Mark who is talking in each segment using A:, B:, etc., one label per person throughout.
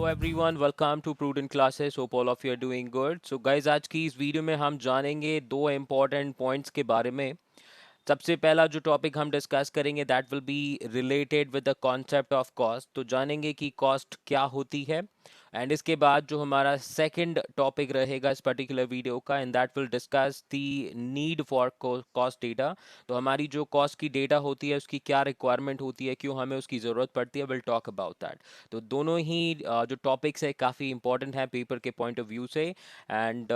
A: everyone, welcome to Prudent Classes. Hope all of you are doing good. So guys, आज की इस video में हम जानेंगे दो इम्पोर्टेंट पॉइंट्स के बारे में। सबसे पहला जो टॉपिक हम डिस्कस करेंगे that will be related with the concept of cost. तो जानेंगे कि कॉस्ट क्या होती है एंड इसके बाद जो हमारा सेकंड टॉपिक रहेगा इस पर्टिकुलर वीडियो का and that will discuss the need for cost data. तो हमारी जो कॉस्ट की डेटा होती है उसकी क्या रिक्वायरमेंट होती है, क्यों हमें उसकी ज़रूरत पड़ती है, विल टॉक अबाउट दैट। तो दोनों ही जो टॉपिक्स है काफ़ी इंपॉर्टेंट है पेपर के पॉइंट ऑफ व्यू से and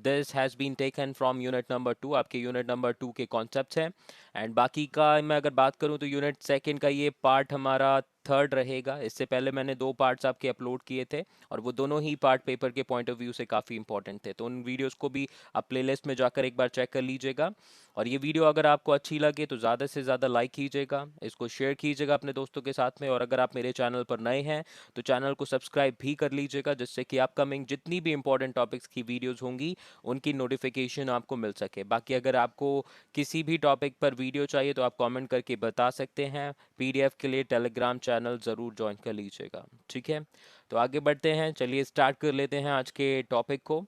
A: this has been taken from unit number 2। आपके यूनिट नंबर 2 के कॉन्सेप्ट्स हैं एंड बाकी का मैं अगर बात करूं तो यूनिट सेकंड का ये पार्ट हमारा थर्ड रहेगा। इससे पहले मैंने दो पार्ट्स आपके अपलोड किए थे और वो दोनों ही पार्ट पेपर के पॉइंट ऑफ व्यू से काफ़ी इंपॉर्टेंट थे, तो उन वीडियोस को भी आप प्लेलिस्ट में जाकर एक बार चेक कर लीजिएगा। और ये वीडियो अगर आपको अच्छी लगे तो ज़्यादा से ज़्यादा लाइक कीजिएगा, इसको शेयर कीजिएगा अपने दोस्तों के साथ में, और अगर आप मेरे चैनल पर नए हैं तो चैनल को सब्सक्राइब भी कर लीजिएगा जिससे कि अपकमिंग जितनी भी इंपॉर्टेंट टॉपिक्स की वीडियोज़ होंगी उनकी नोटिफिकेशन आपको मिल सके। बाकी अगर आपको किसी भी टॉपिक पर वीडियो चाहिए तो आप कमेंट करके बता सकते हैं। पीडीएफ के लिए टेलीग्राम चैनल ज़रूर ज्वाइन कर लीजिएगा, ठीक है। तो आगे बढ़ते हैं, चलिए स्टार्ट कर लेते हैं आज के टॉपिक को।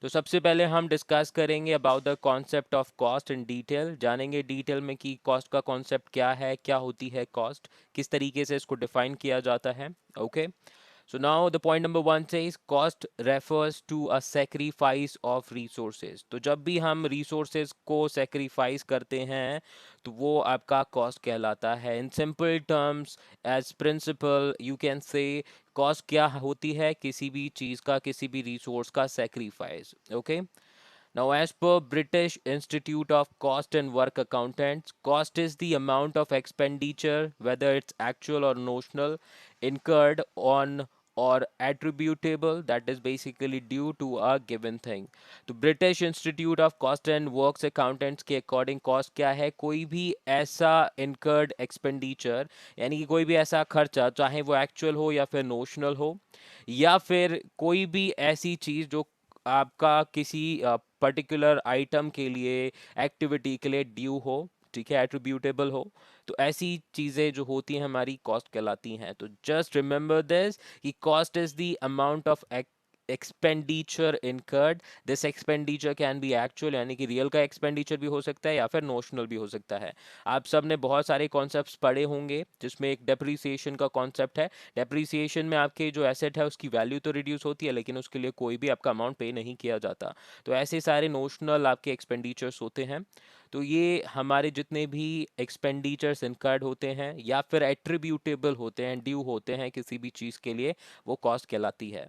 A: तो सबसे पहले हम डिस्कस करेंगे about the concept of cost in detail. जानेंगे डिटेल में कि कॉस्ट का कॉन्सेप्ट क्या है, क्या होती है कॉस्ट, किस तरीके से इसको डिफाइन किया जाता है। Okay, so now the point number one says cost refers to a sacrifice of resources। तो जब भी हम resources को sacrifice करते हैं तो वो आपका cost कहलाता है। In simple terms, as principle you can say cost क्या होती है, किसी भी चीज़ का, किसी भी resource का sacrifice। Okay, now, as per British Institute of Cost and Work Accountants, cost is the amount of expenditure, whether it's actual or notional, incurred on or attributable, that is basically due to a given thing। तो British institute of cost and works accountants के according cost क्या है, कोई भी ऐसा incurred expenditure, यानी कि कोई भी ऐसा खर्चा चाहे वो एक्चुअल हो या फिर नोशनल हो, या फिर कोई भी ऐसी चीज़ जो आपका किसी पर्टिकुलर आइटम के लिए, एक्टिविटी के लिए ड्यू हो, ठीक है, एट्रीब्यूटेबल हो, तो ऐसी चीज़ें जो होती हैं हमारी कॉस्ट कहलाती हैं। तो जस्ट रिमेंबर दिस कि cost is the amount of expenditure incurred. This expenditure can be actual, यानी कि रियल का एक्सपेंडिचर भी हो सकता है या फिर नोशनल भी हो सकता है। आप सब ने बहुत सारे कॉन्सेप्ट्स पढ़े होंगे जिसमें एक डेप्रीसिएशन का कॉन्सेप्ट है। डेप्रीसिएशन में आपके जो एसेट है उसकी वैल्यू तो रिड्यूस होती है लेकिन उसके लिए कोई भी आपका अमाउंट पे नहीं किया जाता। तो ऐसे सारे नोशनल आपके एक्सपेंडिचर्स होते हैं। तो ये हमारे जितने भी एक्सपेंडिचर्स इनकर्ड होते हैं या फिर एट्रीब्यूटेबल होते हैं, ड्यू होते हैं किसी भी चीज़ के लिए, वो कॉस्ट कहलाती है।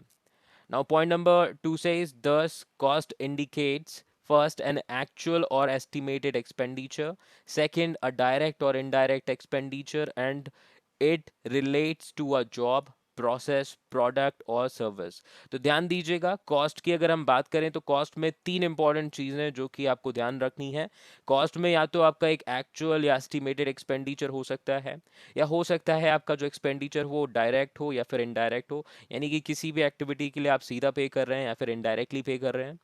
A: Now, point number two says, thus, cost indicates first an actual or estimated expenditure, second, a direct or indirect expenditure, and it relates to a job, process, product और सर्विस। तो ध्यान दीजिएगा, कॉस्ट की अगर हम बात करें तो कॉस्ट में तीन इंपॉर्टेंट चीज़ें जो कि आपको ध्यान रखनी है। कॉस्ट में या तो आपका एक एक्चुअल या एस्टिमेटेड एक्सपेंडिचर हो सकता है, या हो सकता है आपका जो एक्सपेंडिचर हो डायरेक्ट हो या फिर इनडायरेक्ट हो, यानी कि किसी भी एक्टिविटी के लिए आप सीधा पे कर रहे हैं या फिर इनडायरेक्टली पे कर रहे हैं।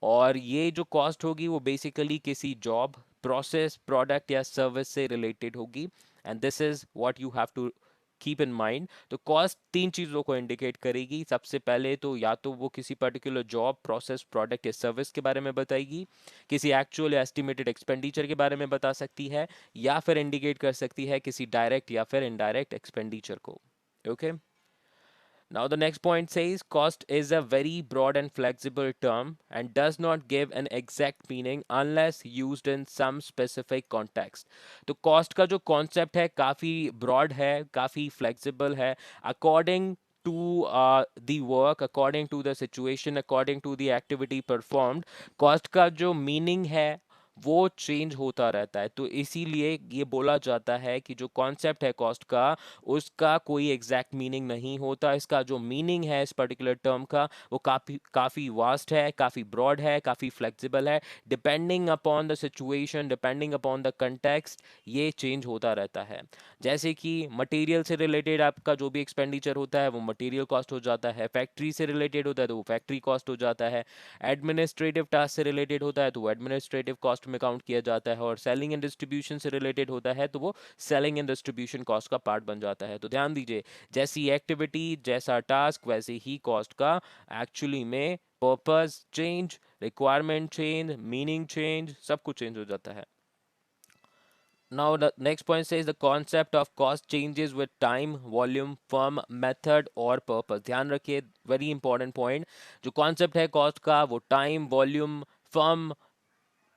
A: और ये जो कॉस्ट होगी वो बेसिकली किसी जॉब, प्रोसेस, प्रोडक्ट या सर्विस से रिलेटेड होगी and this is what you have to keep in mind. तो कॉस्ट तीन चीज़ों को इंडिकेट करेगी। सबसे पहले तो या तो वो किसी पर्टिकुलर जॉब, प्रोसेस, प्रोडक्ट या सर्विस के बारे में बताएगी, किसी एक्चुअल या एस्टिमेटेड एक्सपेंडिचर के बारे में बता सकती है, या फिर इंडिकेट कर सकती है किसी डायरेक्ट या फिर इनडायरेक्ट एक्सपेंडिचर को। Okay, now, the next point says cost is a very broad and flexible term and does not give an exact meaning unless used in some specific context। तो cost का जो concept है काफ़ी broad है, काफ़ी flexible है, according to the work, according to the situation, according to the activity performed, cost का जो meaning है वो चेंज होता रहता है। तो इसीलिए ये बोला जाता है कि जो कॉन्सेप्ट है कॉस्ट का, उसका कोई एग्जैक्ट मीनिंग नहीं होता। इसका जो मीनिंग है इस पर्टिकुलर टर्म का वो काफ़ी वास्ट है, काफ़ी ब्रॉड है, काफ़ी फ्लेक्सिबल है। Depending upon the situation, depending upon the context, ये चेंज होता रहता है। जैसे कि मटेरियल से रिलेटेड आपका जो भी एक्सपेंडिचर होता है वो मटेरियल कॉस्ट हो जाता है, फैक्ट्री से रिलेटेड होता है तो वो फैक्ट्री कॉस्ट हो जाता है, एडमिनिस्ट्रेटिव टास्क से रिलेटेड होता है तो वो एडमिनिस्ट्रेटिव कॉस्ट कॉस्ट में काउंट किया जाता है, और सेलिंग एंड डिस्ट्रीब्यूशन से रिलेटेड होता है तो वो सेलिंग एंड डिस्ट्रीब्यूशन कॉस्ट का पार्ट बन जाता है। तो ध्यान दीजिए, जैसी एक्टिविटी जैसा टास्क वैसे ही कॉस्ट का एक्चुअली में purpose change, requirement change, meaning change, सब कुछ चेंज हो जाता है। Now the next point says the concept of cost changes with time, volume, firm, method और purpose। ध्यान रखिए, वेरी इंपॉर्टेंट पॉइंट। जो कॉन्सेप्ट है कॉस्ट का वो टाइम, वॉल्यूम, फर्म,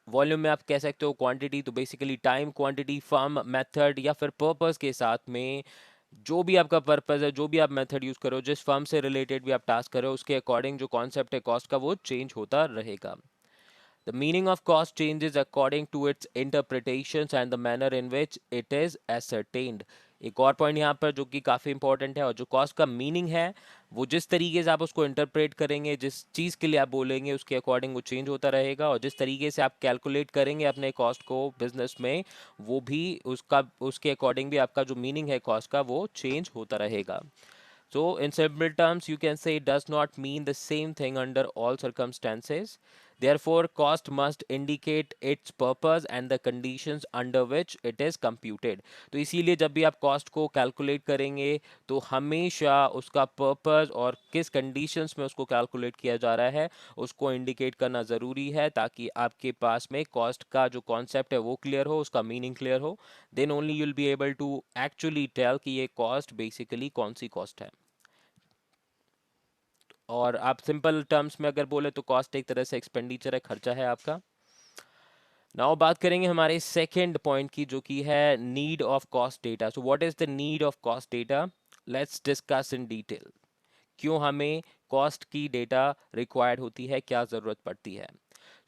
A: वॉल्यूम में आप कह सकते हो क्वांटिटी, तो basically time, quantity, firm, method या फिर पर्पस के साथ में जो भी आपका पर्पस है, जो भी आप मेथड यूज करो, जिस फर्म से रिलेटेड भी आप टास्क करो, उसके अकॉर्डिंग जो कॉन्सेप्ट है कॉस्ट का वो चेंज होता रहेगा। The meaning of cost changes according to its interpretations and the manner in which it is ascertained। एक और पॉइंट यहाँ पर जो कि काफ़ी इंपॉर्टेंट है, और जो कॉस्ट का मीनिंग है वो जिस तरीके से आप उसको इंटरप्रेट करेंगे, जिस चीज़ के लिए आप बोलेंगे उसके अकॉर्डिंग वो चेंज होता रहेगा, और जिस तरीके से आप कैलकुलेट करेंगे अपने कॉस्ट को बिजनेस में, वो भी उसका उसके अकॉर्डिंग भी आपका जो मीनिंग है कॉस्ट का वो चेंज होता रहेगा। So, in simple terms, you can say it does not mean the same thing under all circumstances. Therefore, cost must indicate its purpose and the conditions under which it is computed। तो इसीलिए जब भी आप cost को calculate करेंगे तो हमेशा उसका पर्पस और किस कंडीशंस में उसको कैलकुलेट किया जा रहा है उसको इंडिकेट करना ज़रूरी है, ताकि आपके पास में कॉस्ट का जो कॉन्सेप्ट है वो क्लियर हो, उसका मीनिंग क्लियर हो। Then only you'll be able to actually tell कि ये कॉस्ट बेसिकली कौन सी कॉस्ट है। और आप सिंपल टर्म्स में अगर बोले तो कॉस्ट एक तरह से एक्सपेंडिचर है, खर्चा है आपका। नाउ बात करेंगे हमारे सेकंड पॉइंट की, जो कि है need of cost data. So what is the need of cost data? Let's discuss in detail. क्यों हमें कॉस्ट की डेटा रिक्वायर्ड होती है, क्या ज़रूरत पड़ती है?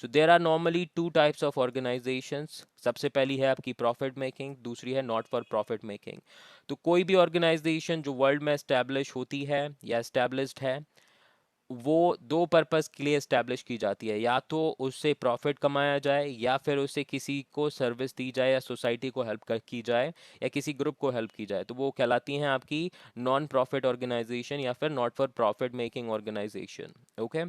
A: So there are normally two types of organisations. सबसे पहली है आपकी प्रॉफिट मेकिंग, दूसरी है नॉट फॉर प्रॉफिट मेकिंग। तो कोई भी ऑर्गेनाइजेशन जो वर्ल्ड में एस्टैब्लिश होती है या एस्टैब्लिश्ड है, वो दो पर्पस के लिए इस्टेब्लिश की जाती है, या तो उससे प्रॉफिट कमाया जाए या फिर उससे किसी को सर्विस दी जाए या सोसाइटी को हेल्प कर की जाए या किसी ग्रुप को हेल्प की जाए। तो वो कहलाती हैं आपकी नॉन प्रॉफिट ऑर्गेनाइजेशन या फिर not for profit making organisation. Okay.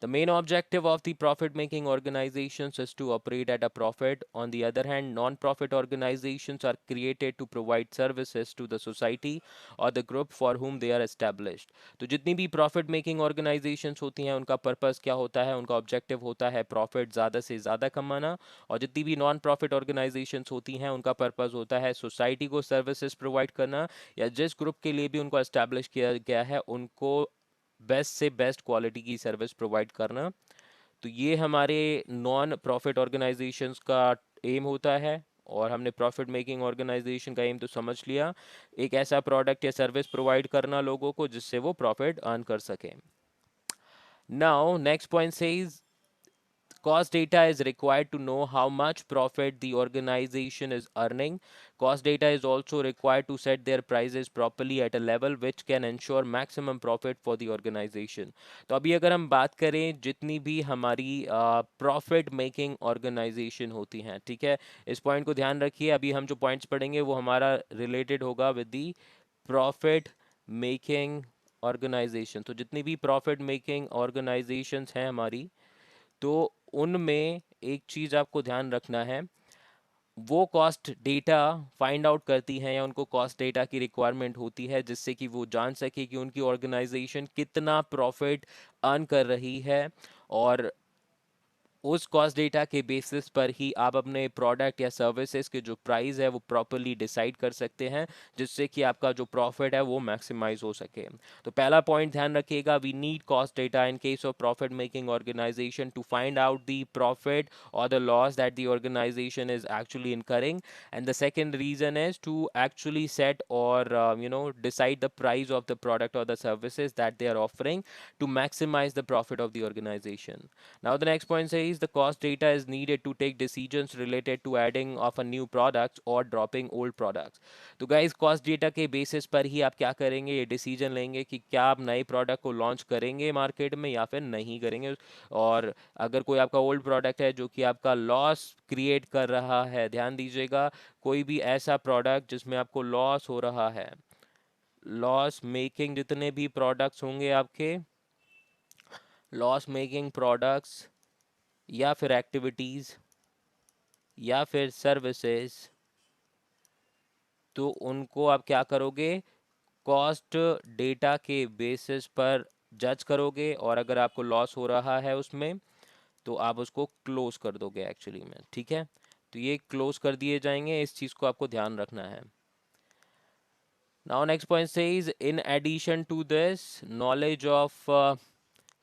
A: The main objective of the profit making organizations is to operate at a profit. On the other hand, non-profit organizations are created to provide services to the society or the group for whom they are established। तो जितनी भी profit making organizations होती हैं उनका purpose क्या होता है, उनका ऑब्जेक्टिव होता है प्रॉफिट ज़्यादा से ज़्यादा कमाना, और जितनी भी नॉन प्रॉफिट ऑर्गेनाइजेशंस होती हैं उनका पर्पस होता है सोसाइटी को सर्विसेज प्रोवाइड करना, या जिस ग्रुप के लिए भी उनको एस्टैब्लिश किया गया है उनको बेस्ट से बेस्ट क्वालिटी की सर्विस प्रोवाइड करना। तो ये हमारे नॉन प्रॉफिट ऑर्गेनाइजेशंस का एम होता है, और हमने प्रॉफिट मेकिंग ऑर्गेनाइजेशन का एम तो समझ लिया, एक ऐसा प्रोडक्ट या सर्विस प्रोवाइड करना लोगों को जिससे वो प्रॉफिट अर्न कर सकें। Now next point says cost data is required to know how much profit the organization is earning. Cost data is also required to set their prices properly at a level which can ensure maximum profit for the organization। तो अभी अगर हम बात करें जितनी भी हमारी profit making organisation होती हैं, ठीक है, इस पॉइंट को ध्यान रखिए। अभी हम जो पॉइंट्स पढ़ेंगे वो हमारा रिलेटेड होगा with the profit making organisation. तो जितनी भी प्रॉफिट मेकिंग ऑर्गेनाइजेशंस हैं हमारी, तो उनमें एक चीज़ आपको ध्यान रखना है, वो कॉस्ट डेटा फाइंड आउट करती हैं या उनको कॉस्ट डेटा की रिक्वायरमेंट होती है जिससे कि वो जान सके कि उनकी ऑर्गेनाइजेशन कितना प्रॉफिट अर्न कर रही है, और उस कॉस्ट डेटा के बेसिस पर ही आप अपने प्रोडक्ट या सर्विसेज के जो प्राइस है वो प्रॉपरली डिसाइड कर सकते हैं, जिससे कि आपका जो प्रॉफिट है वो मैक्सिमाइज हो सके। तो पहला पॉइंट ध्यान रखिएगा, we need cost data in case of profit making organisation to find out the profit और the loss that the organisation is actually incurring. And the second reason is to actually set और decide the price of the product or the services that they are offering to maximize the profit of the organization। Now the next point says the cost data is needed to take decisions related to adding of a new products or dropping old products। तो guys cost data के basis पर ही आप क्या करेंगे, ये decision लेंगे कि क्या आप नए प्रोडक्ट को लॉन्च करेंगे मार्केट में या फिर नहीं करेंगे। और अगर कोई आपका ओल्ड प्रोडक्ट है जो कि आपका लॉस क्रिएट कर रहा है, ध्यान दीजिएगा, कोई भी ऐसा प्रोडक्ट जिसमें आपको लॉस हो रहा है, लॉस मेकिंग जितने भी प्रोडक्ट्स होंगे आपके, लॉस मेकिंग प्रोडक्ट्स या फिर एक्टिविटीज़, या फिर सर्विसेज, तो उनको आप क्या करोगे, कॉस्ट डेटा के बेसिस पर जज करोगे, और अगर आपको लॉस हो रहा है उसमें तो आप उसको क्लोज कर दोगे एक्चुअली में, ठीक है। तो ये क्लोज कर दिए जाएंगे, इस चीज़ को आपको ध्यान रखना है। Now next point says in addition to this knowledge of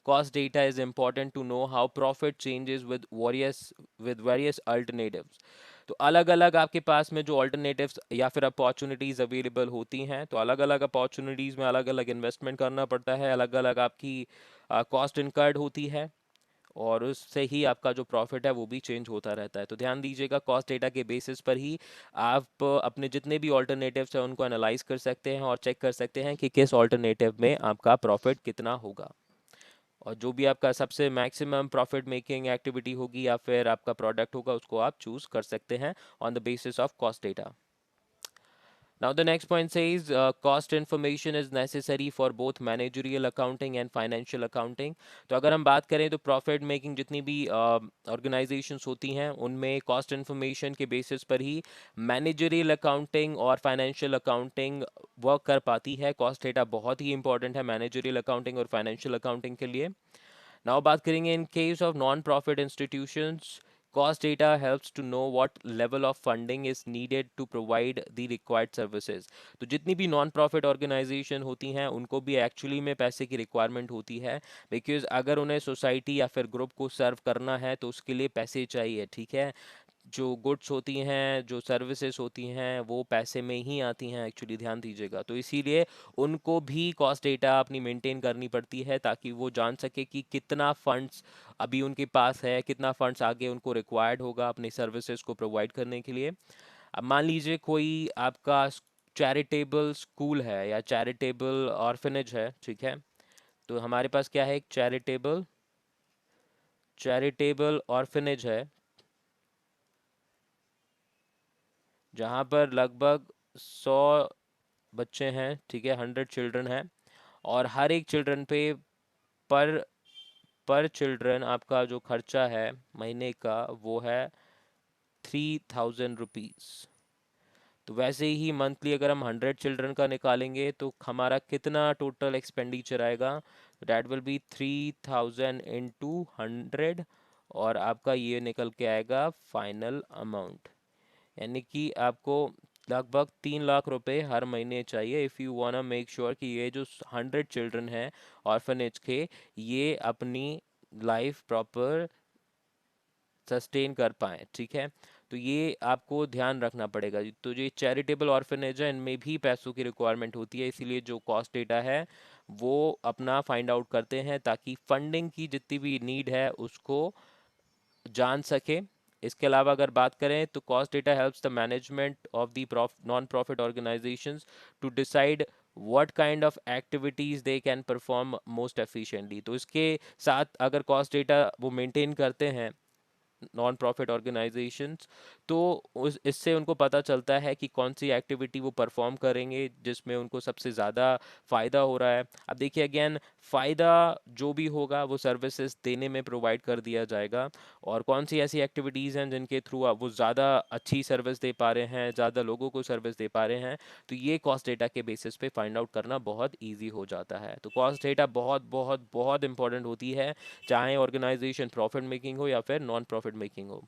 A: cost data is important to know how profit changes with various alternatives। तो अलग अलग आपके पास में जो अल्टरनेटिव्स या फिर अपॉर्चुनिटीज़ अवेलेबल होती हैं, तो अलग अलग अपॉर्चुनिटीज़ में अलग अलग इन्वेस्टमेंट करना पड़ता है, अलग अलग आपकी कॉस्ट इनकर्ड होती है, और उससे ही आपका जो प्रॉफिट है वो भी चेंज होता रहता है। तो ध्यान दीजिएगा, कॉस्ट डेटा के बेसिस पर ही आप अपने जितने भी ऑल्टरनेटिव्स हैं उनको एनालाइज कर सकते हैं और चेक कर सकते हैं कि किस ऑल्टरनेटिव में आपका प्रॉफिट कितना होगा, और जो भी आपका सबसे मैक्सिमम प्रॉफिट मेकिंग एक्टिविटी होगी या फिर आपका प्रोडक्ट होगा उसको आप चूज कर सकते हैं on the basis of cost data. Now the next point says cost information is necessary for both managerial accounting and financial accounting। तो अगर हम बात करें तो प्रॉफिट मेकिंग जितनी भी ऑर्गेनाइजेशंस होती हैं उनमें कॉस्ट इन्फॉर्मेशन के बेसिस पर ही मैनेजरियल अकाउंटिंग और फाइनेंशियल अकाउंटिंग वर्क कर पाती है। कॉस्ट डेटा बहुत ही इंपॉर्टेंट है मैनेजरियल अकाउंटिंग और फाइनेंशियल अकाउंटिंग के लिए। नाउ बात करेंगे इन case of non profit institutions, cost data helps to know what level of funding is needed to provide the required services। तो जितनी भी नॉन प्रॉफिट ऑर्गेनाइजेशन होती हैं उनको भी एक्चुअली में पैसे की रिक्वायरमेंट होती है, बिकॉज अगर उन्हें सोसाइटी या फिर ग्रुप को सर्व करना है तो उसके लिए पैसे चाहिए, ठीक है। जो गुड्स होती हैं, जो सर्विसेज होती हैं, वो पैसे में ही आती हैं एक्चुअली, ध्यान दीजिएगा। तो इसीलिए उनको भी कॉस्ट डेटा अपनी मेंटेन करनी पड़ती है ताकि वो जान सके कि कितना फंड्स अभी उनके पास है, कितना फंड्स आगे उनको रिक्वायर्ड होगा अपनी सर्विसेज को प्रोवाइड करने के लिए। अब मान लीजिए कोई आपका चैरिटेबल स्कूल है या चैरिटेबल ऑर्फनेज है, ठीक है। तो हमारे पास क्या है, एक चैरिटेबल चैरिटेबल ऑर्फनेज है जहाँ पर लगभग 100 बच्चे हैं, ठीक है, 100 चिल्ड्रन हैं, और हर एक चिल्ड्रन पे पर पर चिल्ड्रन आपका जो खर्चा है महीने का वो है 3000 रुपीज़। तो वैसे ही मंथली अगर हम 100 चिल्ड्रन का निकालेंगे तो हमारा कितना टोटल एक्सपेंडिचर आएगा, डैट विल बी 3000 × 100, और आपका ये निकल के आएगा फाइनल अमाउंट, यानी कि आपको लगभग 3 लाख रुपए हर महीने चाहिए if you want make sure कि ये जो 100 चिल्ड्रन हैं ऑर्फनेज के, ये अपनी लाइफ प्रॉपर सस्टेन कर पाएँ, ठीक है। तो ये आपको ध्यान रखना पड़ेगा। तो ये चैरिटेबल ऑर्फनेज है, इनमें भी पैसों की रिक्वायरमेंट होती है, इसीलिए जो कॉस्ट डेटा है वो अपना फाइंड आउट करते हैं ताकि फंडिंग की जितनी भी नीड है उसको जान सके। इसके अलावा अगर बात करें तो cost data helps the management of the non profit organisations to decide what kind of activities they can perform most efficiently. तो इसके साथ अगर कॉस्ट डेटा वो मेंटेन करते हैं नॉन प्रॉफिट ऑर्गेनाइजेशंस, तो उस इससे उनको पता चलता है कि कौन सी एक्टिविटी वो परफॉर्म करेंगे जिसमें उनको सबसे ज़्यादा फ़ायदा हो रहा है। अब देखिए अगेन, फ़ायदा जो भी होगा वो सर्विसेज देने में प्रोवाइड कर दिया जाएगा, और कौन सी ऐसी एक्टिविटीज़ हैं जिनके थ्रू आप वो ज़्यादा अच्छी सर्विस दे पा रहे हैं, ज़्यादा लोगों को सर्विस दे पा रहे हैं, तो ये कॉस्ट डेटा के बेसिस पे फाइंड आउट करना बहुत ईजी हो जाता है। तो कॉस्ट डेटा बहुत बहुत बहुत इंपॉर्टेंट होती है, चाहे ऑर्गेनाइजेशन प्रॉफिट मेकिंग हो या फिर नॉन प्रॉफिट मेकिंग हो।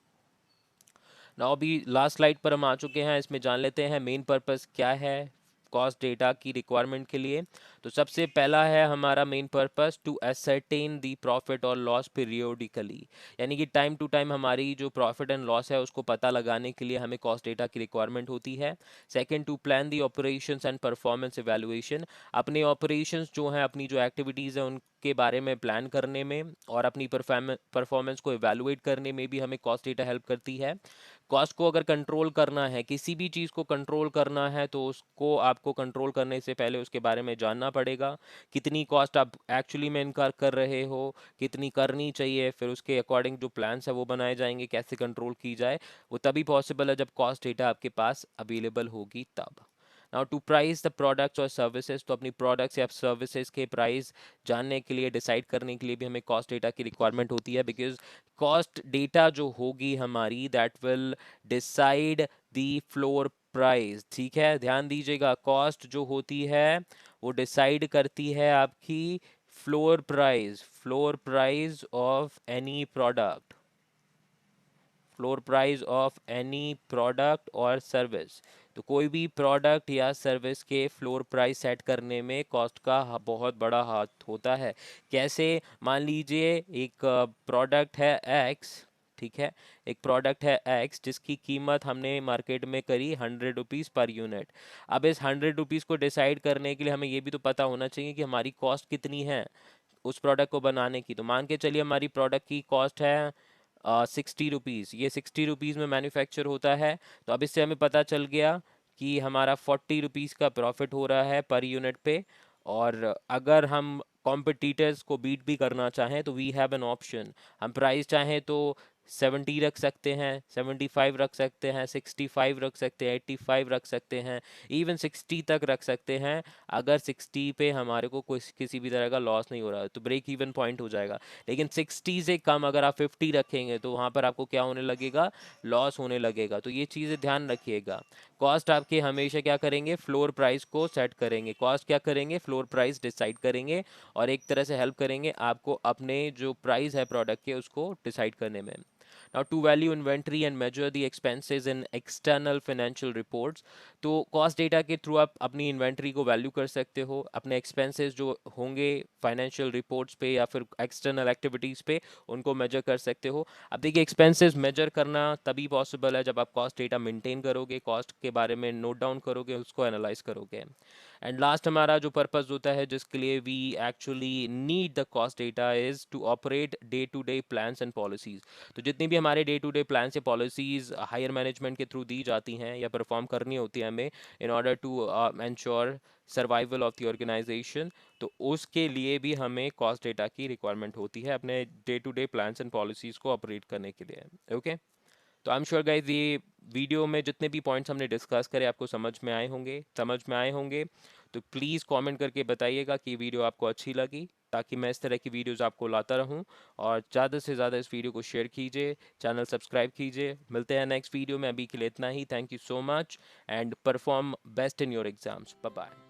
A: नाउ अभी लास्ट स्लाइड पर हम आ चुके हैं, इसमें जान लेते हैं मेन पर्पस क्या है कॉस्ट डेटा की रिक्वायरमेंट के लिए। तो सबसे पहला है हमारा main purpose to ascertain the profit और लॉस पीरियोडिकली, यानी कि टाइम टू टाइम हमारी जो प्रॉफिट एंड लॉस है उसको पता लगाने के लिए हमें कॉस्ट डेटा की रिक्वायरमेंट होती है। Second, to plan the operations and performance evaluation, अपने ऑपरेशंस जो हैं, अपनी जो एक्टिविटीज़ हैं उनके बारे में प्लान करने में और अपनी परफॉर्मेंस को इवैल्यूएट करने में भी हमें कॉस्ट डेटा हेल्प करती है। कॉस्ट को अगर कंट्रोल करना है, किसी भी चीज़ को कंट्रोल करना है, तो उसको आपको कंट्रोल करने से पहले उसके बारे में जानना पड़ेगा, कितनी कॉस्ट आप एक्चुअली में इनकार कर रहे हो, कितनी करनी चाहिए, फिर उसके अकॉर्डिंग जो प्लान्स है वो बनाए जाएंगे कैसे कंट्रोल की जाए। वो तभी पॉसिबल है जब कॉस्ट डेटा आपके पास अवेलेबल होगी तब। Now to price the products और सर्विसेज, तो अपनी प्रोडक्ट्स या सर्विसेज के प्राइस जानने के लिए, डिसाइड करने के लिए भी हमें कॉस्ट डेटा की रिक्वायरमेंट होती है, बिकॉज कॉस्ट डेटा जो होगी हमारी, that will decide the floor price. ठीक है, ध्यान दीजिएगा, कॉस्ट जो होती है वो डिसाइड करती है आपकी floor price of any product, floor price of any product और सर्विस। तो कोई भी प्रोडक्ट या सर्विस के फ्लोर प्राइस सेट करने में कॉस्ट का बहुत बड़ा हाथ होता है। कैसे? मान लीजिए एक प्रोडक्ट है एक्स, ठीक है, एक प्रोडक्ट है एक्स जिसकी कीमत हमने मार्केट में करी 100 रुपीज़ पर यूनिट। अब इस 100 रुपीज़ को डिसाइड करने के लिए हमें ये भी तो पता होना चाहिए कि हमारी कॉस्ट कितनी है उस प्रोडक्ट को बनाने की। तो मान के चलिए हमारी प्रोडक्ट की कॉस्ट है 60 रुपीज़, ये 60 रुपीज़ में मैन्युफैक्चर होता है। तो अब इससे हमें पता चल गया कि हमारा 40 रुपीज़ का प्रॉफिट हो रहा है पर यूनिट पे। और अगर हम कॉम्पिटिटर्स को बीट भी करना चाहें तो वी हैव एन ऑप्शन, हम प्राइस चाहें तो 70 रख सकते हैं, 75 रख सकते हैं, 65 रख सकते हैं, 85 रख सकते हैं, इवन 60 तक रख सकते हैं। अगर 60 पे हमारे को कोई किसी भी तरह का लॉस नहीं हो रहा है तो ब्रेक इवन पॉइंट हो जाएगा। लेकिन 60 से कम अगर आप 50 रखेंगे तो वहाँ पर आपको क्या होने लगेगा? लॉस होने लगेगा। तो ये चीज़ें ध्यान रखिएगा। कॉस्ट आपके हमेशा क्या करेंगे? फ्लोर प्राइस को सेट करेंगे। कॉस्ट क्या करेंगे? फ्लोर प्राइस डिसाइड करेंगे और एक तरह से हेल्प करेंगे आपको अपने जो प्राइस है प्रोडक्ट के उसको डिसाइड करने में। Now, to value inventory and measure the expenses in external financial reports, तो कॉस्ट डेटा के थ्रू आप अपनी इन्वेंट्री को वैल्यू कर सकते हो, अपने एक्सपेंसेस जो होंगे फाइनेंशियल रिपोर्ट्स पे या फिर एक्सटर्नल एक्टिविटीज़ पे उनको मेजर कर सकते हो। अब देखिए, एक्सपेंसेस मेजर करना तभी पॉसिबल है जब आप कॉस्ट डेटा मेंटेन करोगे, कॉस्ट के बारे में नोट डाउन करोगे, उसको एनालाइज करोगे। एंड लास्ट हमारा जो पर्पस होता है जिसके लिए we actually need the cost data is to operate day to day plans and policies. तो जितनी भी हमारे डे टू डे प्लान्स या पॉलिसीज़ हायर मैनेजमेंट के थ्रू दी जाती हैं या परफॉर्म करनी होती है हमें in order to ensure survival of the organisation, तो उसके लिए भी हमें कॉस्ट डेटा की रिक्वायरमेंट होती है अपने day to day plans and policies को ऑपरेट करने के लिए। ओके, तो आई एम श्योर गाइज ये वीडियो में जितने भी पॉइंट्स हमने डिस्कस करे आपको समझ में आए होंगे। तो प्लीज़ कमेंट करके बताइएगा कि वीडियो आपको अच्छी लगी, ताकि मैं इस तरह की वीडियोस आपको लाता रहूं। और ज़्यादा से ज़्यादा इस वीडियो को शेयर कीजिए, चैनल सब्सक्राइब कीजिए। मिलते हैं नेक्स्ट वीडियो में, अभी के लिए इतना ही। Thank you so much and perform best in your exams. Bye bye.